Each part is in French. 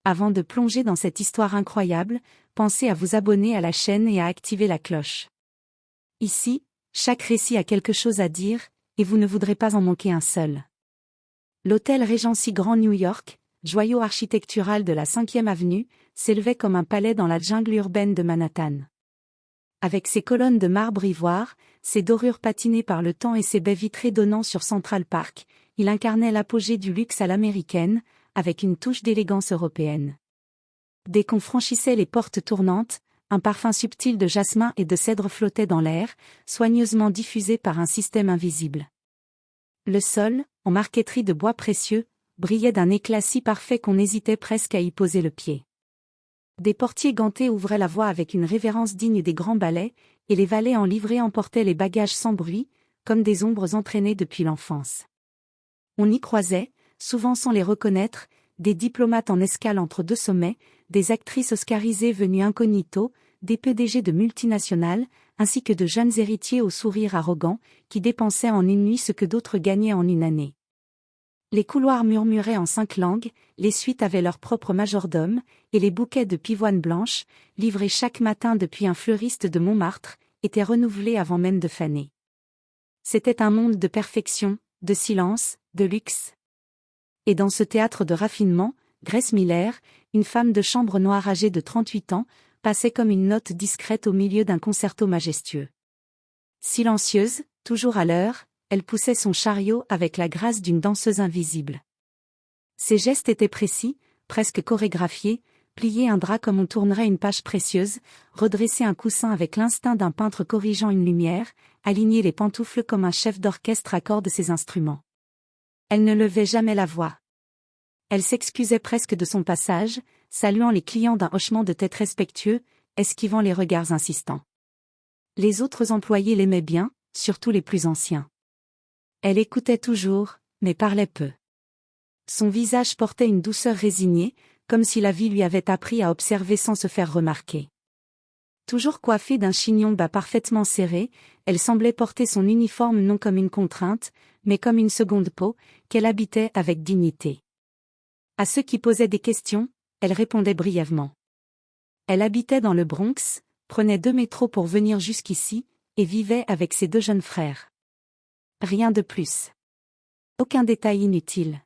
Avant de plonger dans cette histoire incroyable, pensez à vous abonner à la chaîne et à activer la cloche. Ici, chaque récit a quelque chose à dire, et vous ne voudrez pas en manquer un seul. L'hôtel Regency Grand New York, joyau architectural de la 5e avenue, s'élevait comme un palais dans la jungle urbaine de Manhattan. Avec ses colonnes de marbre ivoire, ses dorures patinées par le temps et ses baies vitrées donnant sur Central Park, il incarnait l'apogée du luxe à l'américaine, avec une touche d'élégance européenne. Dès qu'on franchissait les portes tournantes, un parfum subtil de jasmin et de cèdre flottait dans l'air, soigneusement diffusé par un système invisible. Le sol, en marqueterie de bois précieux, brillait d'un éclat si parfait qu'on hésitait presque à y poser le pied. Des portiers gantés ouvraient la voie avec une révérence digne des grands ballets, et les valets en livrée emportaient les bagages sans bruit, comme des ombres entraînées depuis l'enfance. On y croisait, souvent sans les reconnaître, des diplomates en escale entre deux sommets, des actrices oscarisées venues incognito, des PDG de multinationales, ainsi que de jeunes héritiers au sourire arrogant, qui dépensaient en une nuit ce que d'autres gagnaient en une année. Les couloirs murmuraient en 5 langues, les suites avaient leur propre majordome, et les bouquets de pivoine blanche, livrés chaque matin depuis un fleuriste de Montmartre, étaient renouvelés avant même de faner. C'était un monde de perfection, de silence, de luxe. Et dans ce théâtre de raffinement, Grace Miller, une femme de chambre noire âgée de 38 ans, passait comme une note discrète au milieu d'un concerto majestueux. Silencieuse, toujours à l'heure, elle poussait son chariot avec la grâce d'une danseuse invisible. Ses gestes étaient précis, presque chorégraphiés, plier un drap comme on tournerait une page précieuse, redresser un coussin avec l'instinct d'un peintre corrigeant une lumière, aligner les pantoufles comme un chef d'orchestre accorde ses instruments. Elle ne levait jamais la voix. Elle s'excusait presque de son passage, saluant les clients d'un hochement de tête respectueux, esquivant les regards insistants. Les autres employés l'aimaient bien, surtout les plus anciens. Elle écoutait toujours, mais parlait peu. Son visage portait une douceur résignée, comme si la vie lui avait appris à observer sans se faire remarquer. Toujours coiffée d'un chignon bas parfaitement serré, elle semblait porter son uniforme non comme une contrainte, mais comme une seconde peau, qu'elle habitait avec dignité. À ceux qui posaient des questions, elle répondait brièvement. Elle habitait dans le Bronx, prenait 2 métros pour venir jusqu'ici, et vivait avec ses 2 jeunes frères. Rien de plus. Aucun détail inutile.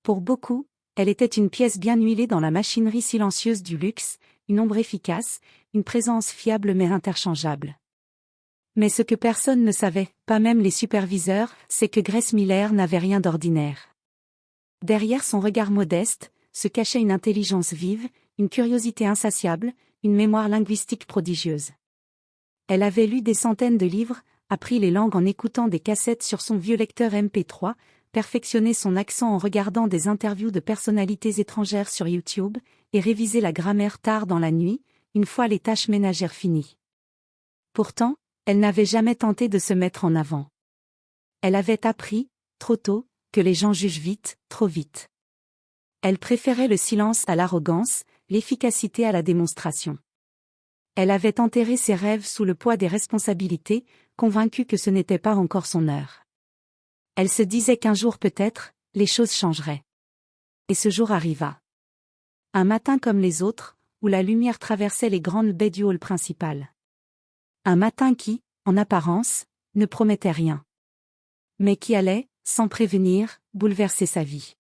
Pour beaucoup, elle était une pièce bien huilée dans la machinerie silencieuse du luxe, une ombre efficace, une présence fiable mais interchangeable. Mais ce que personne ne savait, pas même les superviseurs, c'est que Grace Miller n'avait rien d'ordinaire. Derrière son regard modeste, se cachait une intelligence vive, une curiosité insatiable, une mémoire linguistique prodigieuse. Elle avait lu des centaines de livres, appris les langues en écoutant des cassettes sur son vieux lecteur MP3, perfectionné son accent en regardant des interviews de personnalités étrangères sur YouTube, et révisé la grammaire tard dans la nuit, une fois les tâches ménagères finies. Pourtant, elle n'avait jamais tenté de se mettre en avant. Elle avait appris, trop tôt, que les gens jugent vite, trop vite. Elle préférait le silence à l'arrogance, l'efficacité à la démonstration. Elle avait enterré ses rêves sous le poids des responsabilités, convaincue que ce n'était pas encore son heure. Elle se disait qu'un jour peut-être, les choses changeraient. Et ce jour arriva. Un matin comme les autres, où la lumière traversait les grandes baies du hall principal. Un matin qui, en apparence, ne promettait rien. Mais qui allait, sans prévenir, bouleverser sa vie.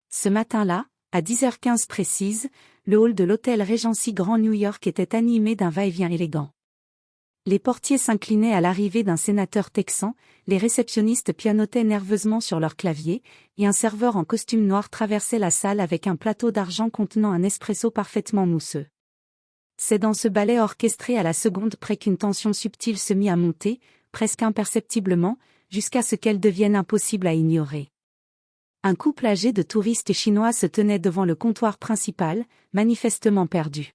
Ce matin-là, à 10h15 précise, le hall de l'hôtel Regency Grand New York était animé d'un va-et-vient élégant. Les portiers s'inclinaient à l'arrivée d'un sénateur texan, les réceptionnistes pianotaient nerveusement sur leur clavier, et un serveur en costume noir traversait la salle avec un plateau d'argent contenant un espresso parfaitement mousseux. C'est dans ce ballet orchestré à la seconde près qu'une tension subtile se mit à monter, presque imperceptiblement, jusqu'à ce qu'elle devienne impossible à ignorer. Un couple âgé de touristes chinois se tenait devant le comptoir principal, manifestement perdu.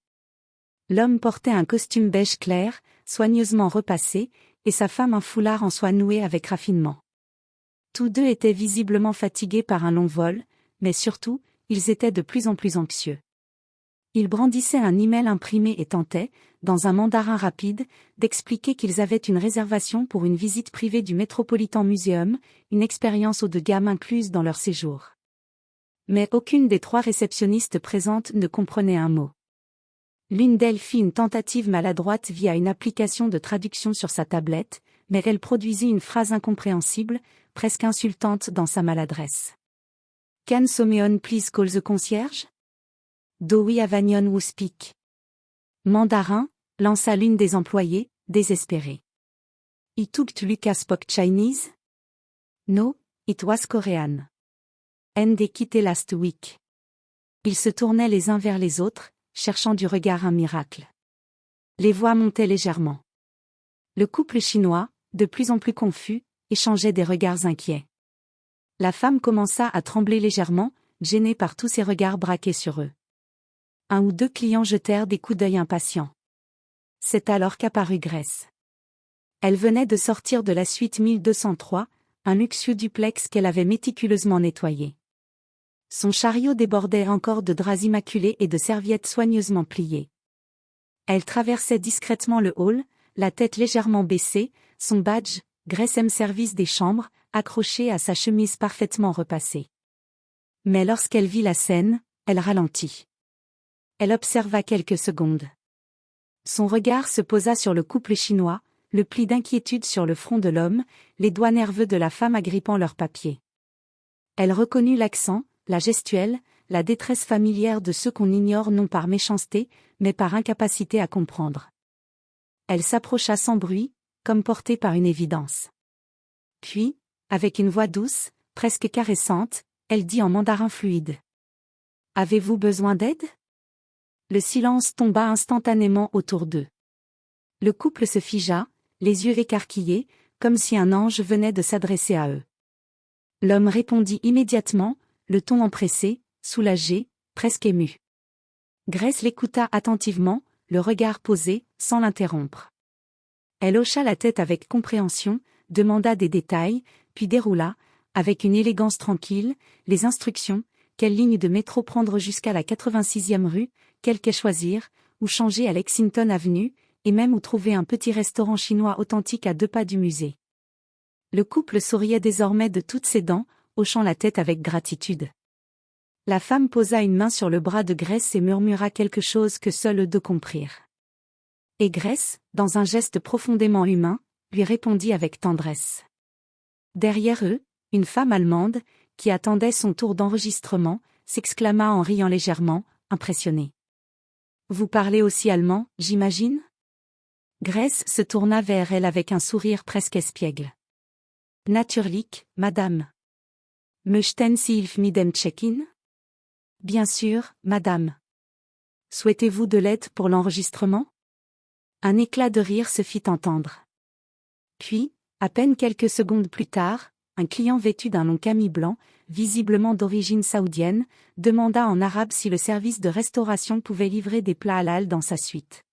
L'homme portait un costume beige clair, soigneusement repassé, et sa femme un foulard en soie noué avec raffinement. Tous deux étaient visiblement fatigués par un long vol, mais surtout, ils étaient de plus en plus anxieux. Ils brandissaient un email imprimé et tentaient, dans un mandarin rapide, d'expliquer qu'ils avaient une réservation pour une visite privée du Metropolitan Museum, une expérience haut de gamme incluse dans leur séjour. Mais aucune des 3 réceptionnistes présentes ne comprenait un mot. L'une d'elles fit une tentative maladroite via une application de traduction sur sa tablette, mais elle produisit une phrase incompréhensible, presque insultante dans sa maladresse. Can someone please call the concierge? Do we have anyone who speak? Mandarin, lança l'une des employées, désespérée. It took Lucas spoke Chinese? No, it was Korean. And they quitté last week. Ils se tournaient les uns vers les autres, cherchant du regard un miracle. Les voix montaient légèrement. Le couple chinois, de plus en plus confus, échangeait des regards inquiets. La femme commença à trembler légèrement, gênée par tous ces regards braqués sur eux. 1 ou 2 clients jetèrent des coups d'œil impatients. C'est alors qu'apparut Grace. Elle venait de sortir de la suite 1203, un luxueux duplex qu'elle avait méticuleusement nettoyé. Son chariot débordait encore de draps immaculés et de serviettes soigneusement pliées. Elle traversait discrètement le hall, la tête légèrement baissée, son badge, Grace M service des chambres, accroché à sa chemise parfaitement repassée. Mais lorsqu'elle vit la scène, elle ralentit. Elle observa quelques secondes. Son regard se posa sur le couple chinois, le pli d'inquiétude sur le front de l'homme, les doigts nerveux de la femme agrippant leurs papiers. Elle reconnut l'accent, la gestuelle, la détresse familière de ceux qu'on ignore non par méchanceté, mais par incapacité à comprendre. Elle s'approcha sans bruit, comme portée par une évidence. Puis, avec une voix douce, presque caressante, elle dit en mandarin fluide. « Avez-vous besoin d'aide ?» Le silence tomba instantanément autour d'eux. Le couple se figea, les yeux écarquillés, comme si un ange venait de s'adresser à eux. L'homme répondit immédiatement, le ton empressé, soulagé, presque ému. Grace l'écouta attentivement, le regard posé, sans l'interrompre. Elle hocha la tête avec compréhension, demanda des détails, puis déroula, avec une élégance tranquille, les instructions, quelle ligne de métro prendre jusqu'à la 86e rue, quel quai choisir, où changer à Lexington Avenue, et même où trouver un petit restaurant chinois authentique à 2 pas du musée. Le couple souriait désormais de toutes ses dents, hochant la tête avec gratitude. La femme posa une main sur le bras de Grace et murmura quelque chose que seuls eux deux comprirent. Et Grace, dans un geste profondément humain, lui répondit avec tendresse. Derrière eux, une femme allemande, qui attendait son tour d'enregistrement, s'exclama en riant légèrement, impressionnée. « Vous parlez aussi allemand, j'imagine ?» Grace se tourna vers elle avec un sourire presque espiègle. « Natürlich, madame. Möchten Sie hilf mit dem check-in ?» Bien sûr, madame. Souhaitez-vous de l'aide pour l'enregistrement? Un éclat de rire se fit entendre. Puis, à peine quelques secondes plus tard, un client vêtu d'un long camis blanc, visiblement d'origine saoudienne, demanda en arabe si le service de restauration pouvait livrer des plats halal dans sa suite.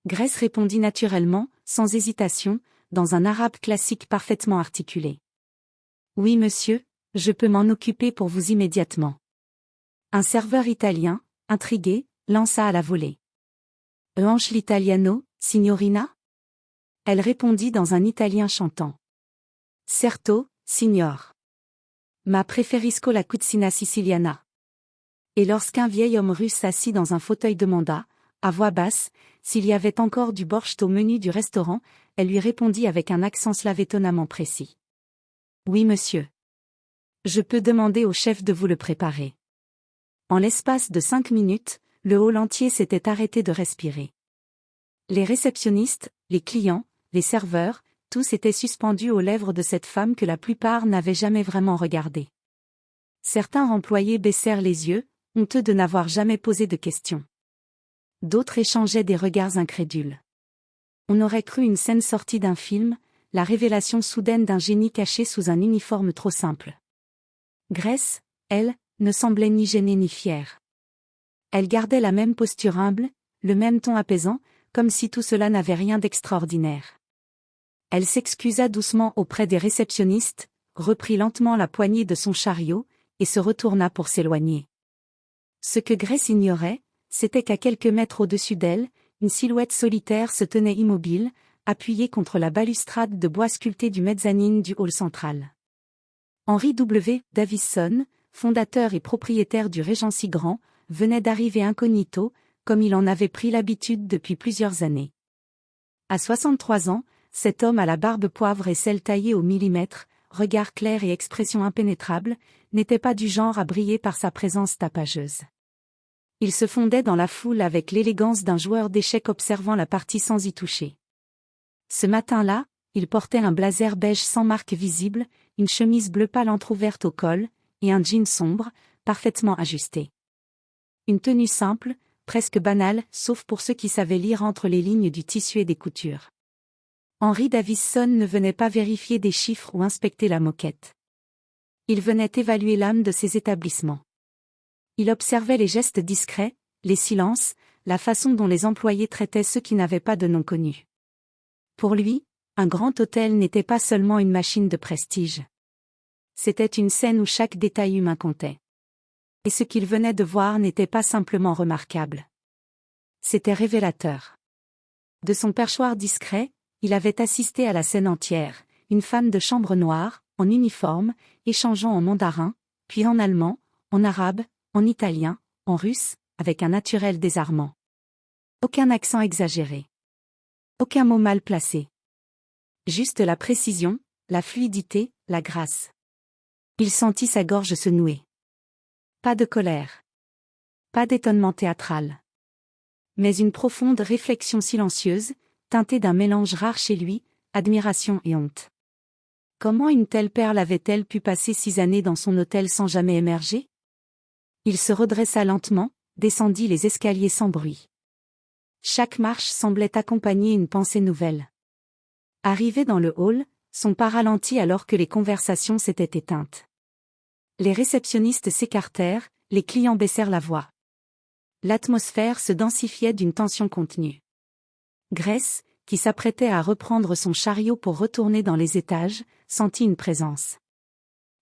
Grace répondit naturellement, sans hésitation, dans un arabe classique parfaitement articulé. « Oui monsieur, je peux m'en occuper pour vous immédiatement. » Un serveur italien, intrigué, lança à la volée. « Hanche l'italiano, signorina ?» Elle répondit dans un italien chantant. « Certo, signor. Ma preferisco la cucina siciliana. » Et lorsqu'un vieil homme russe s'assit dans un fauteuil demanda, à voix basse, s'il y avait encore du borscht au menu du restaurant, elle lui répondit avec un accent slave étonnamment précis. « Oui monsieur. Je peux demander au chef de vous le préparer. » En l'espace de 5 minutes, le hall entier s'était arrêté de respirer. Les réceptionnistes, les clients, les serveurs, tous étaient suspendus aux lèvres de cette femme que la plupart n'avaient jamais vraiment regardée. Certains employés baissèrent les yeux, honteux de n'avoir jamais posé de questions. D'autres échangeaient des regards incrédules. On aurait cru une scène sortie d'un film, la révélation soudaine d'un génie caché sous un uniforme trop simple. Grace, elle, ne semblait ni gênée ni fière. Elle gardait la même posture humble, le même ton apaisant, comme si tout cela n'avait rien d'extraordinaire. Elle s'excusa doucement auprès des réceptionnistes, reprit lentement la poignée de son chariot, et se retourna pour s'éloigner. Ce que Grace ignorait, c'était qu'à quelques mètres au-dessus d'elle, une silhouette solitaire se tenait immobile, appuyée contre la balustrade de bois sculpté du mezzanine du hall central. Henry W. Davison, fondateur et propriétaire du Regency Grand, venait d'arriver incognito, comme il en avait pris l'habitude depuis plusieurs années. À 63 ans, cet homme à la barbe poivre et celle taillée au millimètre, regard clair et expression impénétrable, n'était pas du genre à briller par sa présence tapageuse. Il se fondait dans la foule avec l'élégance d'un joueur d'échecs observant la partie sans y toucher. Ce matin-là, il portait un blazer beige sans marque visible, une chemise bleu pâle entr'ouverte au col, et un jean sombre, parfaitement ajusté. Une tenue simple, presque banale, sauf pour ceux qui savaient lire entre les lignes du tissu et des coutures. Henry Davison ne venait pas vérifier des chiffres ou inspecter la moquette. Il venait évaluer l'âme de ses établissements. Il observait les gestes discrets, les silences, la façon dont les employés traitaient ceux qui n'avaient pas de nom connu. Pour lui, un grand hôtel n'était pas seulement une machine de prestige. C'était une scène où chaque détail humain comptait. Et ce qu'il venait de voir n'était pas simplement remarquable. C'était révélateur. De son perchoir discret, il avait assisté à la scène entière, une femme de chambre noire, en uniforme, échangeant en mandarin, puis en allemand, en arabe, en italien, en russe, avec un naturel désarmant. Aucun accent exagéré. Aucun mot mal placé. Juste la précision, la fluidité, la grâce. Il sentit sa gorge se nouer. Pas de colère. Pas d'étonnement théâtral. Mais une profonde réflexion silencieuse, teintée d'un mélange rare chez lui, admiration et honte. Comment une telle perle avait-elle pu passer 6 années dans son hôtel sans jamais émerger? Il se redressa lentement, descendit les escaliers sans bruit. Chaque marche semblait accompagner une pensée nouvelle. Arrivé dans le hall, son pas ralentit alors que les conversations s'étaient éteintes. Les réceptionnistes s'écartèrent, les clients baissèrent la voix. L'atmosphère se densifiait d'une tension contenue. Grace, qui s'apprêtait à reprendre son chariot pour retourner dans les étages, sentit une présence.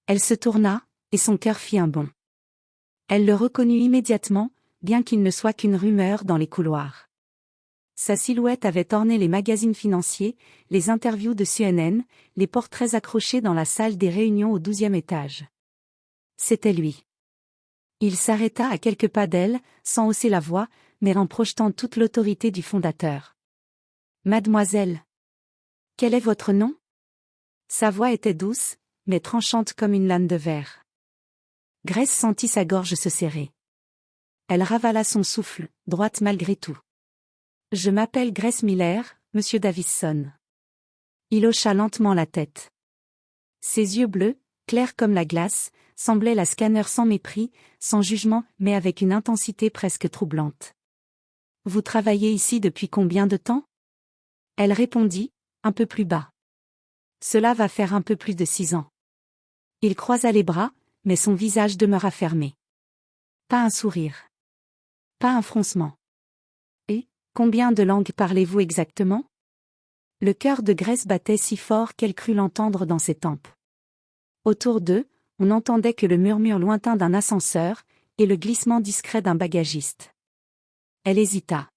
Elle se tourna, et son cœur fit un bond. Elle le reconnut immédiatement, bien qu'il ne soit qu'une rumeur dans les couloirs. Sa silhouette avait orné les magazines financiers, les interviews de CNN, les portraits accrochés dans la salle des réunions au 12e étage. C'était lui. Il s'arrêta à quelques pas d'elle, sans hausser la voix, mais en projetant toute l'autorité du fondateur. « Mademoiselle. Quel est votre nom ?» Sa voix était douce, mais tranchante comme une lame de verre. Grace sentit sa gorge se serrer. Elle ravala son souffle, droite malgré tout. « Je m'appelle Grace Miller, monsieur Davison. » Il hocha lentement la tête. Ses yeux bleus, clairs comme la glace, semblaient la scanner sans mépris, sans jugement, mais avec une intensité presque troublante. « Vous travaillez ici depuis combien de temps ?» Elle répondit, un peu plus bas. « Cela va faire un peu plus de 6 ans. » Il croisa les bras, mais son visage demeura fermé. Pas un sourire. Pas un froncement. Et, combien de langues parlez-vous exactement? Le cœur de Grace battait si fort qu'elle crut l'entendre dans ses tempes. Autour d'eux, on n'entendait que le murmure lointain d'un ascenseur, et le glissement discret d'un bagagiste. Elle hésita.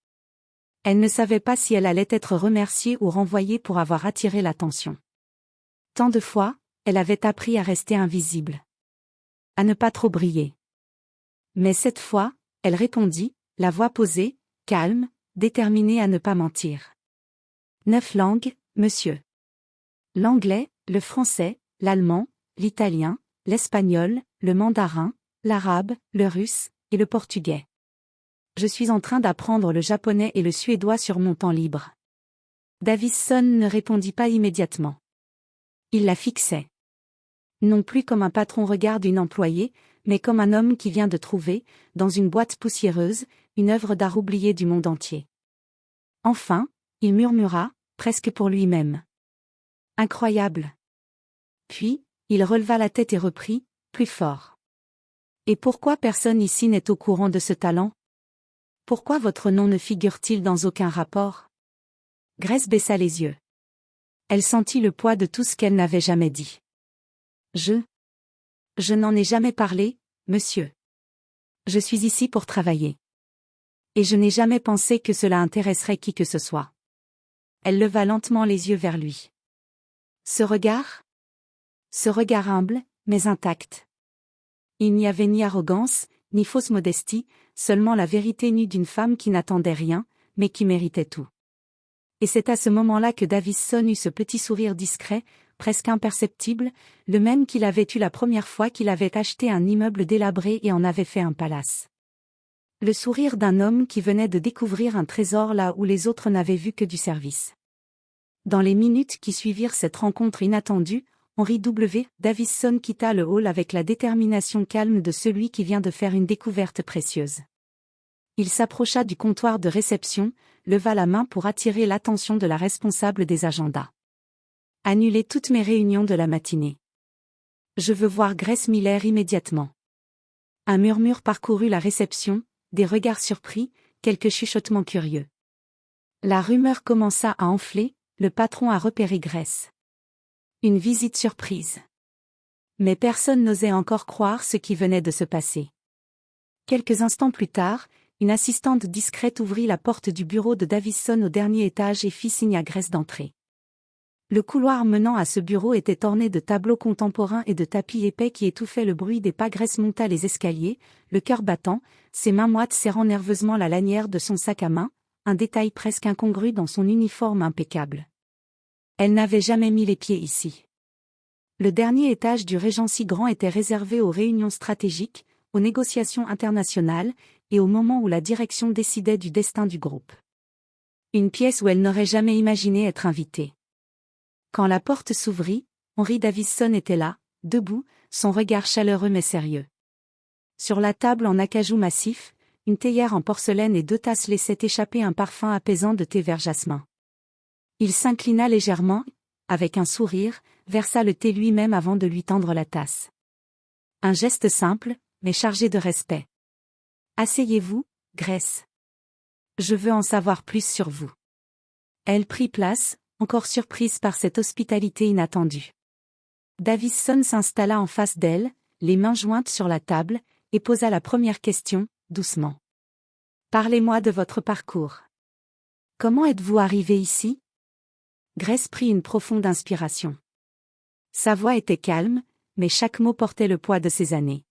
Elle ne savait pas si elle allait être remerciée ou renvoyée pour avoir attiré l'attention. Tant de fois, elle avait appris à rester invisible. À ne pas trop briller. Mais cette fois, elle répondit, la voix posée, calme, déterminée à ne pas mentir. 9 langues, monsieur. L'anglais, le français, l'allemand, l'italien, l'espagnol, le mandarin, l'arabe, le russe, et le portugais. Je suis en train d'apprendre le japonais et le suédois sur mon temps libre. Davison ne répondit pas immédiatement. Il la fixait. Non plus comme un patron regarde une employée, mais comme un homme qui vient de trouver, dans une boîte poussiéreuse, une œuvre d'art oubliée du monde entier. Enfin, il murmura, presque pour lui-même. Incroyable. Puis, il releva la tête et reprit, plus fort. Et pourquoi personne ici n'est au courant de ce talent? Pourquoi votre nom ne figure-t-il dans aucun rapport? Grace baissa les yeux. Elle sentit le poids de tout ce qu'elle n'avait jamais dit. Je n'en ai jamais parlé, monsieur. Je suis ici pour travailler. Et je n'ai jamais pensé que cela intéresserait qui que ce soit. Elle leva lentement les yeux vers lui. Ce regard humble, mais intact. Il n'y avait ni arrogance, ni fausse modestie, seulement la vérité nue d'une femme qui n'attendait rien, mais qui méritait tout. Et c'est à ce moment-là que Davison eut ce petit sourire discret, presque imperceptible, le même qu'il avait eu la première fois qu'il avait acheté un immeuble délabré et en avait fait un palace. Le sourire d'un homme qui venait de découvrir un trésor là où les autres n'avaient vu que du service. Dans les minutes qui suivirent cette rencontre inattendue, Henry W. Davison quitta le hall avec la détermination calme de celui qui vient de faire une découverte précieuse. Il s'approcha du comptoir de réception, leva la main pour attirer l'attention de la responsable des agendas. Annulez toutes mes réunions de la matinée. Je veux voir Grace Miller immédiatement. Un murmure parcourut la réception, des regards surpris, quelques chuchotements curieux. La rumeur commença à enfler, le patron a repéré Grace. Une visite surprise. Mais personne n'osait encore croire ce qui venait de se passer. Quelques instants plus tard, une assistante discrète ouvrit la porte du bureau de Davison au dernier étage et fit signe à Grace d'entrer. Le couloir menant à ce bureau était orné de tableaux contemporains et de tapis épais qui étouffaient le bruit des pas. Grace monta les escaliers, le cœur battant, ses mains moites serrant nerveusement la lanière de son sac à main, un détail presque incongru dans son uniforme impeccable. Elle n'avait jamais mis les pieds ici. Le dernier étage du Regency Grand était réservé aux réunions stratégiques, aux négociations internationales, et au moment où la direction décidait du destin du groupe. Une pièce où elle n'aurait jamais imaginé être invitée. Quand la porte s'ouvrit, Henry Davison était là, debout, son regard chaleureux mais sérieux. Sur la table en acajou massif, une théière en porcelaine et 2 tasses laissaient échapper un parfum apaisant de thé vert jasmin. Il s'inclina légèrement, avec un sourire, versa le thé lui-même avant de lui tendre la tasse. Un geste simple, mais chargé de respect. « Asseyez-vous, Grace. Je veux en savoir plus sur vous. » Elle prit place, encore surprise par cette hospitalité inattendue. Davison s'installa en face d'elle, les mains jointes sur la table, et posa la première question, doucement. « Parlez-moi de votre parcours. Comment êtes-vous arrivé ici ?» Grace prit une profonde inspiration. Sa voix était calme, mais chaque mot portait le poids de ses années.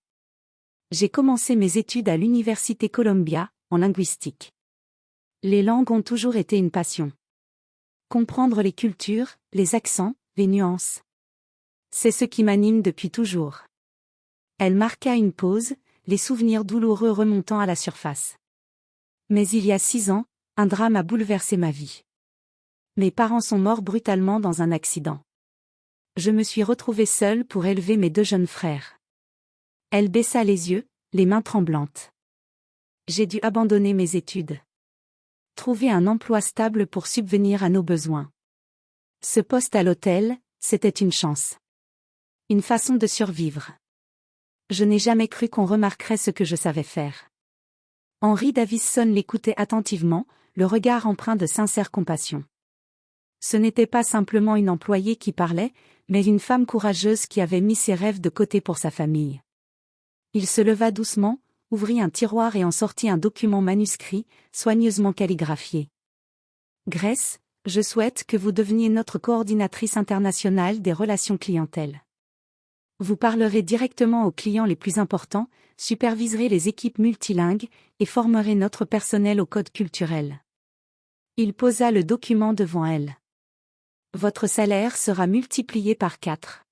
J'ai commencé mes études à l'Université Columbia, en linguistique. Les langues ont toujours été une passion. Comprendre les cultures, les accents, les nuances. C'est ce qui m'anime depuis toujours. Elle marqua une pause, les souvenirs douloureux remontant à la surface. Mais il y a 6 ans, un drame a bouleversé ma vie. Mes parents sont morts brutalement dans un accident. Je me suis retrouvée seule pour élever mes 2 jeunes frères. Elle baissa les yeux, les mains tremblantes. J'ai dû abandonner mes études. Trouver un emploi stable pour subvenir à nos besoins. Ce poste à l'hôtel, c'était une chance. Une façon de survivre. Je n'ai jamais cru qu'on remarquerait ce que je savais faire. Henry Davison l'écoutait attentivement, le regard empreint de sincère compassion. Ce n'était pas simplement une employée qui parlait, mais une femme courageuse qui avait mis ses rêves de côté pour sa famille. Il se leva doucement, ouvrit un tiroir et en sortit un document manuscrit, soigneusement calligraphié. « Grace, je souhaite que vous deveniez notre coordinatrice internationale des relations clientèle. Vous parlerez directement aux clients les plus importants, superviserez les équipes multilingues, et formerez notre personnel au code culturel. » Il posa le document devant elle. Votre salaire sera multiplié par 4.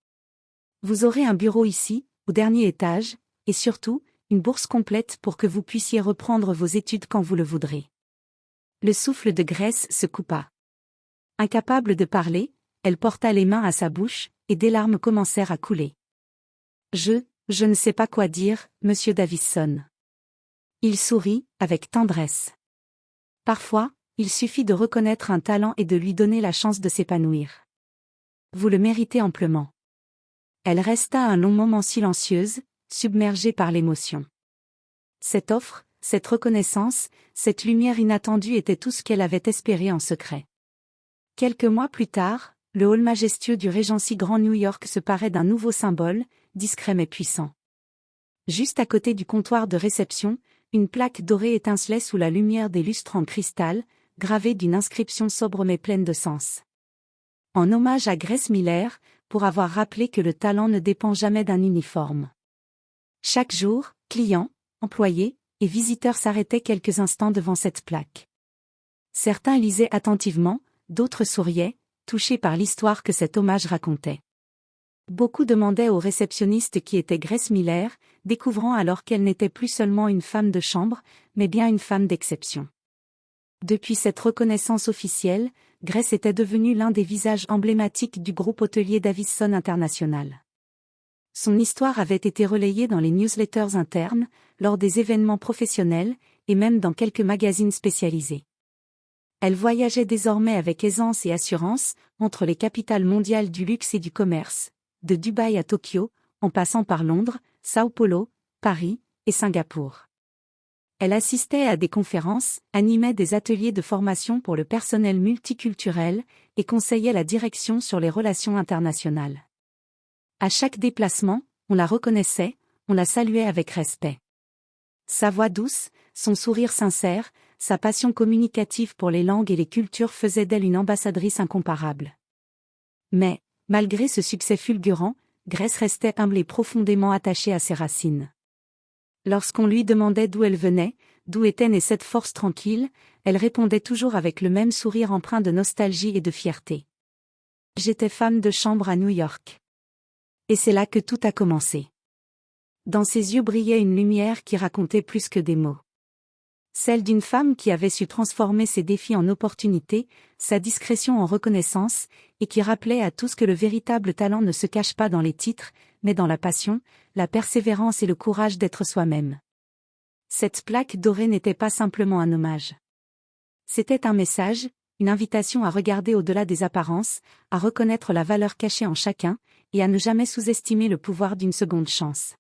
Vous aurez un bureau ici, au dernier étage, et surtout, une bourse complète pour que vous puissiez reprendre vos études quand vous le voudrez. Le souffle de Grace se coupa. Incapable de parler, elle porta les mains à sa bouche, et des larmes commencèrent à couler. Je ne sais pas quoi dire, monsieur Davison. Il sourit, avec tendresse. Parfois, il suffit de reconnaître un talent et de lui donner la chance de s'épanouir. Vous le méritez amplement. Elle resta un long moment silencieuse, submergée par l'émotion. Cette offre, cette reconnaissance, cette lumière inattendue était tout ce qu'elle avait espéré en secret. Quelques mois plus tard, le hall majestueux du Regency Grand New York se parait d'un nouveau symbole, discret mais puissant. Juste à côté du comptoir de réception, une plaque dorée étincelait sous la lumière des lustres en cristal, gravée d'une inscription sobre mais pleine de sens. En hommage à Grace Miller, pour avoir rappelé que le talent ne dépend jamais d'un uniforme. Chaque jour, clients, employés et visiteurs s'arrêtaient quelques instants devant cette plaque. Certains lisaient attentivement, d'autres souriaient, touchés par l'histoire que cet hommage racontait. Beaucoup demandaient au réceptionniste qui était Grace Miller, découvrant alors qu'elle n'était plus seulement une femme de chambre, mais bien une femme d'exception. Depuis cette reconnaissance officielle, Grace était devenue l'un des visages emblématiques du groupe hôtelier Davison International. Son histoire avait été relayée dans les newsletters internes, lors des événements professionnels, et même dans quelques magazines spécialisés. Elle voyageait désormais avec aisance et assurance, entre les capitales mondiales du luxe et du commerce, de Dubaï à Tokyo, en passant par Londres, Sao Paulo, Paris et Singapour. Elle assistait à des conférences, animait des ateliers de formation pour le personnel multiculturel et conseillait la direction sur les relations internationales. À chaque déplacement, on la reconnaissait, on la saluait avec respect. Sa voix douce, son sourire sincère, sa passion communicative pour les langues et les cultures faisaient d'elle une ambassadrice incomparable. Mais, malgré ce succès fulgurant, Grace restait humble et profondément attachée à ses racines. Lorsqu'on lui demandait d'où elle venait, d'où était née cette force tranquille, elle répondait toujours avec le même sourire empreint de nostalgie et de fierté. « J'étais femme de chambre à New York. Et c'est là que tout a commencé. » Dans ses yeux brillait une lumière qui racontait plus que des mots. Celle d'une femme qui avait su transformer ses défis en opportunités, sa discrétion en reconnaissance, et qui rappelait à tous que le véritable talent ne se cache pas dans les titres, mais dans la passion, la persévérance et le courage d'être soi-même. Cette plaque dorée n'était pas simplement un hommage. C'était un message, une invitation à regarder au-delà des apparences, à reconnaître la valeur cachée en chacun, et à ne jamais sous-estimer le pouvoir d'une seconde chance.